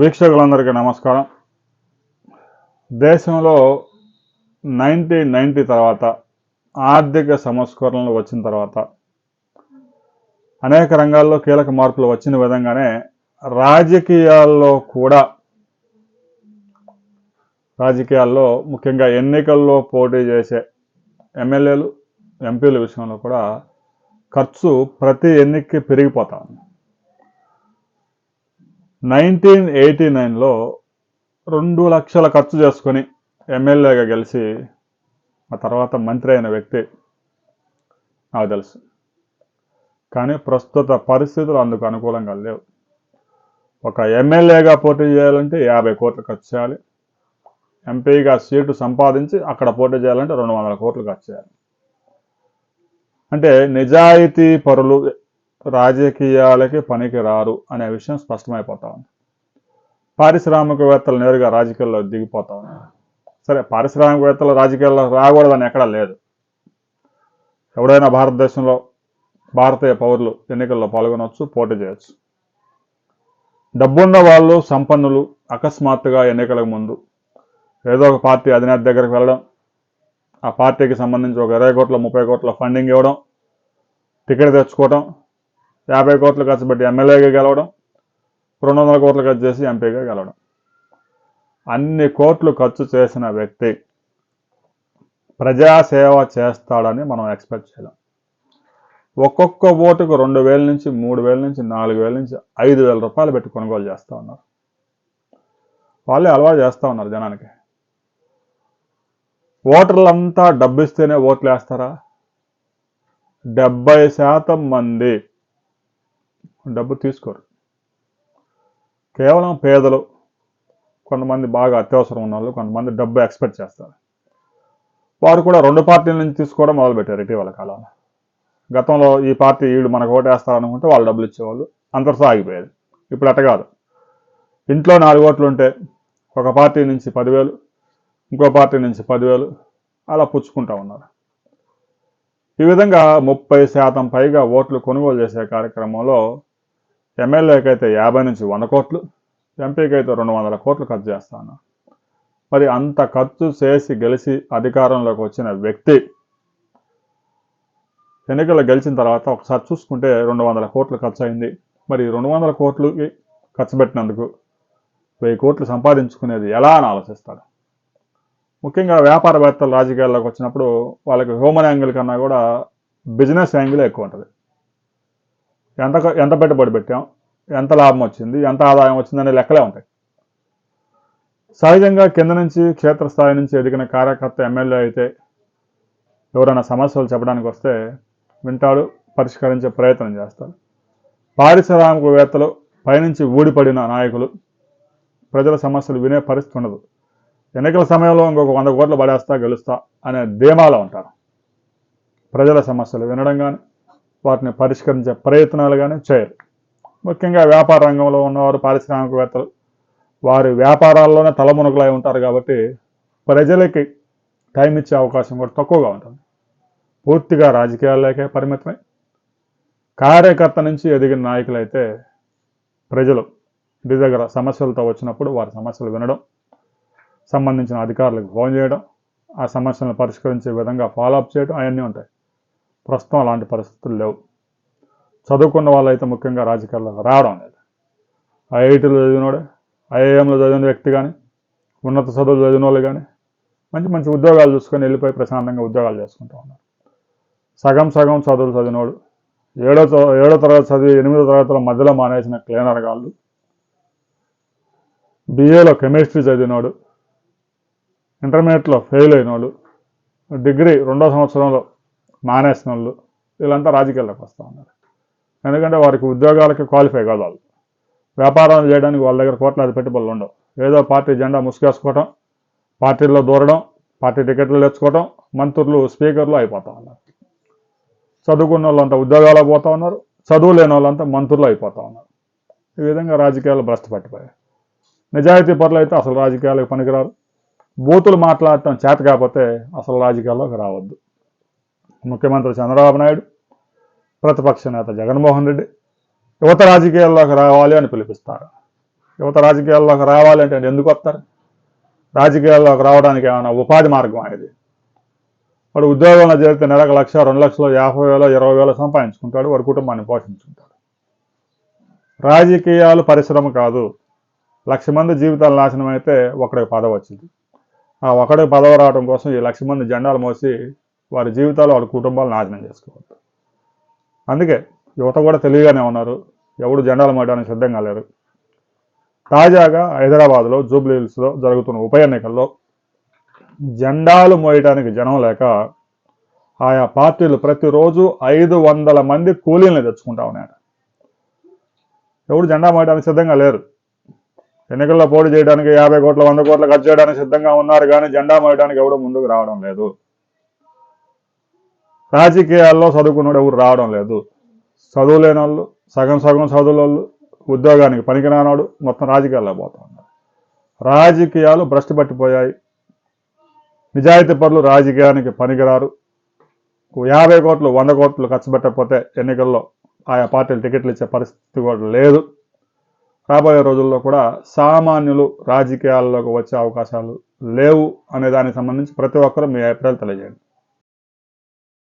వీక్షకులందరికీ నమస్కారం. దేశంలో 1990 తర్వాత ఆర్థిక సంస్కరణలు వచ్చిన తర్వాత అనేక రంగాల్లో కీలక మార్పులు వచ్చిన విధంగానే రాజకీయాల్లో కూడా ముఖ్యంగా ఎన్నికల్లో పోటీ చేసే ఎమ్మెల్యేలు ఎంపీల విషయంలో కూడా ఖర్చు ప్రతి ఎన్నికకి పెరిగిపోతా ఉంది. 1989లో 2 లక్షల ఖర్చు చేసుకొని ఎమ్మెల్యేగా గెలిచి ఆ తర్వాత మంత్రి అయిన వ్యక్తి నాకు తెలుసు. కానీ ప్రస్తుత పరిస్థితులు అందుకు అనుకూలంగా లేవు. ఒక ఎమ్మెల్యేగా పోటీ చేయాలంటే 50 కోట్లు ఖర్చు చేయాలి. ఎంపీగా సీటు సంపాదించి అక్కడ పోటీ చేయాలంటే 200 కోట్లు ఖర్చు చేయాలి. అంటే నిజాయితీ పరులు రాజకీయాలకి పనికి రారు అనే విషయం స్పష్టమైపోతా ఉంది. పారిశ్రామికవేత్తలు నేరుగా రాజకీయాల్లో దిగిపోతా ఉన్నారు. సరే, పారిశ్రామికవేత్తలు రాజకీయాల్లో రాకూడదని ఎక్కడా లేదు. ఎవడైనా భారతదేశంలో భారతీయ పౌరులు ఎన్నికల్లో పాల్గొనవచ్చు, పోటీ చేయొచ్చు. డబ్బున్న వాళ్ళు, సంపన్నులు అకస్మాత్తుగా ఎన్నికలకు ముందు ఏదో ఒక పార్టీ అధినేత దగ్గరికి వెళ్ళడం, ఆ పార్టీకి సంబంధించి ఒక 20 కోట్ల 30 కోట్ల ఫండింగ్ ఇవ్వడం, టికెట్ తెచ్చుకోవడం, 50 కోట్లు ఖర్చు పెట్టి ఎమ్మెల్యేగా గెలవడం, 200 కోట్లు ఖర్చు చేసి ఎంపీగా గెలవడం. అన్ని కోట్లు ఖర్చు చేసిన వ్యక్తి ప్రజాసేవ చేస్తాడని మనం ఎక్స్పెక్ట్ చేయలేం. ఒక్కొక్క ఓటుకు 2,000 నుంచి 3,000 నుంచి 4,000 నుంచి 5,000 రూపాయలు పెట్టి కొనుగోలు చేస్తూ ఉన్నారు. వాళ్ళే అలవాటు చేస్తూ ఉన్నారు జనానికి. ఓటర్లంతా డబ్బు ఇస్తేనే ఓట్లు వేస్తారా? 70% మంది డబ్బు తీసుకోరు. కేవలం పేదలు, కొంతమంది బాగా అత్యవసరం ఉన్న వాళ్ళు, కొంతమంది డబ్బు ఎక్స్పెక్ట్ చేస్తారు. వారు కూడా 2 పార్టీల నుంచి తీసుకోవడం మొదలుపెట్టారు ఇటీవల కాలంలో. గతంలో ఈ పార్టీ వీళ్ళు మనకు ఓటేస్తారనుకుంటే వాళ్ళు డబ్బులు ఇచ్చేవాళ్ళు, అంతటితో ఆగిపోయేది. ఇప్పుడు అట్ట కాదు. ఇంట్లో 4 ఓట్లు ఉంటే ఒక పార్టీ నుంచి 10,000, ఇంకో పార్టీ నుంచి 10,000 అలా పుచ్చుకుంటూ ఉన్నారు. ఈ విధంగా 30% పైగా ఓట్లు కొనుగోలు చేసే కార్యక్రమంలో ఎమ్మెల్యేకి అయితే 50 నుంచి 100 కోట్లు, ఎంపీకి అయితే 200 కోట్లు ఖర్చు చేస్తా ఉన్నారు. మరి అంత ఖర్చు చేసి గెలిచి అధికారంలోకి వచ్చిన వ్యక్తి ఎన్నికల్లో గెలిచిన తర్వాత ఒకసారి చూసుకుంటే 200 కోట్లు ఖర్చు అయింది. మరి 200 కోట్లకి ఖర్చు పెట్టినందుకు 1000 కోట్లు సంపాదించుకునేది ఎలా అని ఆలోచిస్తాడు. ముఖ్యంగా వ్యాపారవేత్తలు రాజకీయాల్లోకి వచ్చినప్పుడు వాళ్ళకి హ్యూమన్ యాంగిల్ కన్నా కూడా బిజినెస్ యాంగిల్ ఎక్కువ ఉంటుంది. ఎంత పెట్టుబడి పెట్టాం, ఎంత లాభం వచ్చింది, ఎంత ఆదాయం వచ్చింది అనే లెక్కలే ఉంటాయి. సహజంగా కింద నుంచి క్షేత్రస్థాయి నుంచి ఎదిగిన కార్యకర్త ఎమ్మెల్యే అయితే ఎవరైనా సమస్యలు చెప్పడానికి వస్తే వింటాడు, పరిష్కరించే ప్రయత్నం చేస్తాడు. పారిశ్రామికవేత్తలు, పైనుంచి ఊడిపడిన నాయకులు ప్రజల సమస్యలు వినే పరిస్థితి ఉండదు. ఎన్నికల సమయంలో ఇంకొక 100 కోట్లు పడేస్తా గెలుస్తా అనే ధీమాలో ఉంటారు. ప్రజల సమస్యలు వినడం కానీ వాటిని పరిష్కరించే ప్రయత్నాలు కానీ చేయరు. ముఖ్యంగా వ్యాపార రంగంలో ఉన్నవారు, పారిశ్రామికవేత్తలు వారి వ్యాపారాల్లోనే తలమునకలై ఉంటారు కాబట్టి ప్రజలకి టైం ఇచ్చే అవకాశం కూడా తక్కువగా ఉంటుంది. పూర్తిగా రాజకీయాల్లోకే పరిమితమై కార్యకర్త నుంచి ఎదిగిన నాయకులైతే ప్రజలు ఇంటి దగ్గర సమస్యలతో వచ్చినప్పుడు వారి సమస్యలు వినడం, సంబంధించిన అధికారులకు ఫోన్ చేయడం, ఆ సమస్యలను పరిష్కరించే విధంగా ఫాలోఅప్ చేయడం అవన్నీ ఉంటాయి. ప్రస్తుతం అలాంటి పరిస్థితులు లేవు. చదువుకున్న వాళ్ళైతే ముఖ్యంగా రాజకీయాల్లోకి రావడం లేదు. ఐఐటీలో చదివినోడే, ఐఐఎంలో చదివిన వ్యక్తి కానీ, ఉన్నత చదువులు చదివిన వాళ్ళు కానీ మంచి మంచి ఉద్యోగాలు చూసుకొని వెళ్ళిపోయి ప్రశాంతంగా ఉద్యోగాలు చేసుకుంటూ ఉన్నారు. సగం చదువులు చదివినోడు, 7వ తరగతి చదివి 8వ తరగతిలో మధ్యలో మానేసిన క్లీనర్ గాళ్ళు, బిఏలో కెమిస్ట్రీ చదివినోడు, ఇంటర్మీడియట్లో ఫెయిల్ అయిన వాళ్ళు, డిగ్రీ 2వ సంవత్సరంలో మానేసిన వాళ్ళు వీళ్ళంతా రాజకీయాల్లోకి వస్తూ ఉన్నారు. ఎందుకంటే వారికి ఉద్యోగాలకి క్వాలిఫై కాదు. వాళ్ళు వ్యాపారం చేయడానికి వాళ్ళ దగ్గర కోట్లాది పెట్టుబడులు ఉండవు. ఏదో పార్టీ జెండా ముసుగేసుకోవటం, పార్టీల్లో దూరడం, పార్టీ టికెట్లు తెచ్చుకోవటం, మంత్రులు స్పీకర్లు అయిపోతూ ఉన్నారు. చదువుకున్న వాళ్ళంతా ఉద్యోగాలకు పోతూ ఉన్నారు, చదువు లేని వాళ్ళంతా మంత్రులు అయిపోతూ ఉన్నారు. ఈ విధంగా రాజకీయాలు భ్రష్టు పట్టిపోయాయి. నిజాయితీ పరులు అయితే అసలు రాజకీయాలకు పనికిరారు. బూతులు మాట్లాడటం చేత కాకపోతే అసలు రాజకీయాల్లోకి రావద్దు. ముఖ్యమంత్రి చంద్రబాబు నాయుడు, ప్రతిపక్ష నేత జగన్మోహన్ రెడ్డి యువత రాజకీయాల్లోకి రావాలి అని పిలిపిస్తారు. యువత రాజకీయాల్లోకి రావాలంటే ఎందుకు వస్తారు? రాజకీయాల్లోకి రావడానికి ఏమైనా ఉపాధి మార్గం అనేది? వాడు ఉద్యోగంలో చేరితే నెలకు 1,00,000, 2,00,000, 50,000, 20,000 సంపాదించుకుంటాడు, వాడి కుటుంబాన్ని పోషించుకుంటాడు. రాజకీయాలు పరిశ్రమ కాదు. 1,00,000 మంది జీవితాలు నాశనం అయితే ఒకడికి పదవి వచ్చింది. ఆ ఒకడికి పదవి రావడం కోసం ఈ 1,00,000 మంది జెండాలు మోసి వారి జీవితాలు వాళ్ళ కుటుంబాలు నాశనం చేసుకోవద్దు. అందుకే యువత కూడా తెలివిగానే ఉన్నారు, ఎవడు జెండాలు మోయడానికి సిద్ధంగా లేరు. తాజాగా హైదరాబాద్లో జూబ్లీ హిల్స్లో జరుగుతున్న ఉప ఎన్నికల్లో జెండాలు మోయడానికి జనం లేక ఆయా పార్టీలు ప్రతిరోజు 500 మంది కూలీలను తెచ్చుకుంటా ఉన్నాడు. ఎవడు జెండా మోయడానికి సిద్ధంగా లేరు. ఎన్నికల్లో పోటీ చేయడానికి 50 కోట్లు 100 కోట్లు ఖర్చు చేయడానికి సిద్ధంగా ఉన్నారు, కానీ జెండా మోయడానికి ఎవడు ముందుకు రావడం లేదు. రాజకీయాల్లో చదువుకున్నాడు ఎవరు రావడం లేదు. చదువు లేని వాళ్ళు, సగం చదువుల వాళ్ళు, ఉద్యోగానికి పనికిరానాడు మొత్తం రాజకీయాల్లో పోతా ఉన్నారు. రాజకీయాలు భ్రష్టు పట్టిపోయాయి. నిజాయితీ పరులు రాజకీయానికి పనికిరారు. 50 కోట్లు 100 కోట్లు ఖర్చు పెట్టకపోతే ఎన్నికల్లో ఆయా పార్టీలు టికెట్లు ఇచ్చే పరిస్థితి కూడా లేదు. రాబోయే రోజుల్లో కూడా సామాన్యులు రాజకీయాల్లోకి వచ్చే అవకాశాలు లేవు అనే దానికి సంబంధించి ప్రతి ఒక్కరూ మీ అభిప్రాయాలు తెలియజేయండి.